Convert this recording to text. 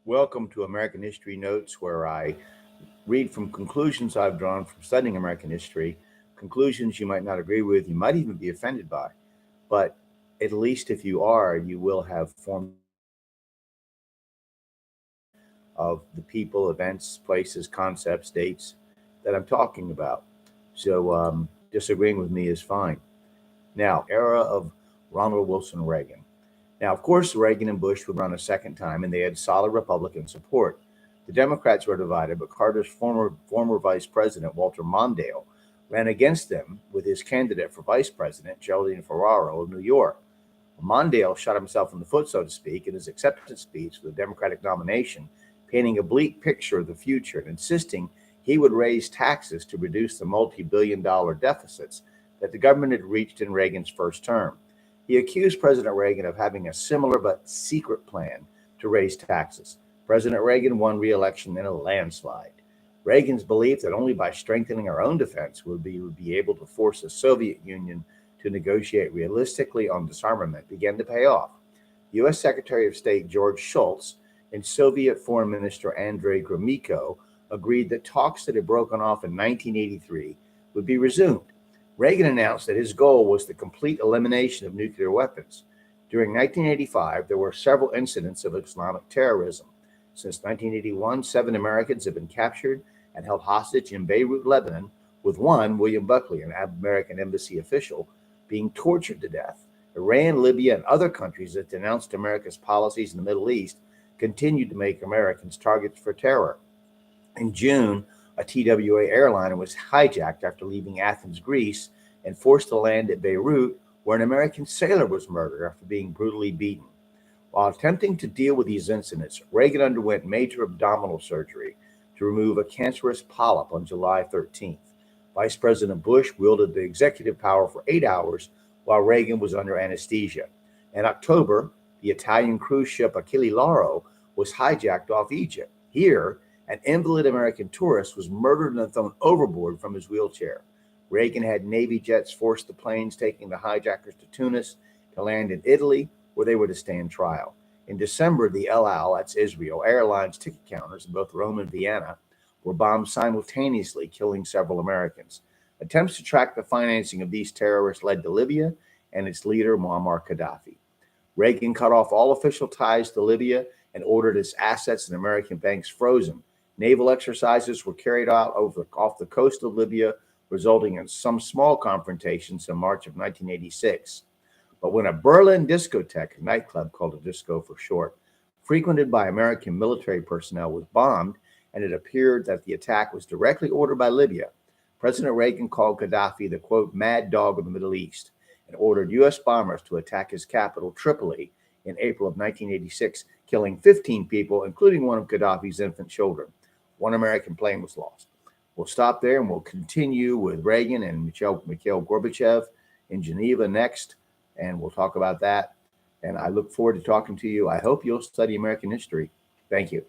Welcome to American History Notes, where I read from conclusions I've drawn from studying American history, conclusions you might not agree with, you might even be offended by. But at least if you are, you will have formed an understanding of the people, events, places, concepts, dates that I'm talking about. So disagreeing with me is fine. Now, era of Ronald Wilson Reagan. Now, of course, Reagan and Bush would run a second time, and they had solid Republican support. The Democrats were divided, but Carter's former vice president, Walter Mondale, ran against them with his candidate for vice president, Geraldine Ferraro of New York. Mondale shot himself in the foot, so to speak, in his acceptance speech for the Democratic nomination, painting a bleak picture of the future and insisting he would raise taxes to reduce the multi-billion-dollar deficits that the government had reached in Reagan's first term. He accused President Reagan of having a similar but secret plan to raise taxes. President Reagan won re-election in a landslide. Reagan's belief that only by strengthening our own defense would be able to force the Soviet Union to negotiate realistically on disarmament began to pay off. U.S. Secretary of State George Shultz and Soviet Foreign Minister Andrei Gromyko agreed that talks that had broken off in 1983 would be resumed. Reagan announced that his goal was the complete elimination of nuclear weapons. During 1985, there were several incidents of Islamic terrorism. Since 1981, 7 Americans have been captured and held hostage in Beirut, Lebanon, with one, William Buckley, an American embassy official, being tortured to death. Iran, Libya, and other countries that denounced America's policies in the Middle East continued to make Americans targets for terror. In June, a TWA airliner was hijacked after leaving Athens, Greece, and forced to land at Beirut, where an American sailor was murdered after being brutally beaten. While attempting to deal with these incidents, Reagan underwent major abdominal surgery to remove a cancerous polyp on July 13th. Vice President Bush wielded the executive power for 8 hours while Reagan was under anesthesia. In October, the Italian cruise ship Achille Lauro was hijacked off Egypt. Here, an invalid American tourist was murdered and thrown overboard from his wheelchair. Reagan had Navy jets force the planes taking the hijackers to Tunis to land in Italy, where they were to stand trial. In December, the El Al, that's Israel, Airlines ticket counters in both Rome and Vienna were bombed simultaneously, killing several Americans. Attempts to track the financing of these terrorists led to Libya and its leader, Muammar Gaddafi. Reagan cut off all official ties to Libya and ordered its assets and American banks frozen. Naval exercises were carried out off the coast of Libya, resulting in some small confrontations in March of 1986. But when a Berlin discotheque, a nightclub called a disco for short, frequented by American military personnel, was bombed, and it appeared that the attack was directly ordered by Libya, President Reagan called Gaddafi the, quote, mad dog of the Middle East, and ordered U.S. bombers to attack his capital, Tripoli, in April of 1986, killing 15 people, including one of Gaddafi's infant children. One American plane was lost. We'll stop there and we'll continue with Reagan and Mikhail Gorbachev in Geneva next, and we'll talk about that. And I look forward to talking to you. I hope you'll study American history. Thank you.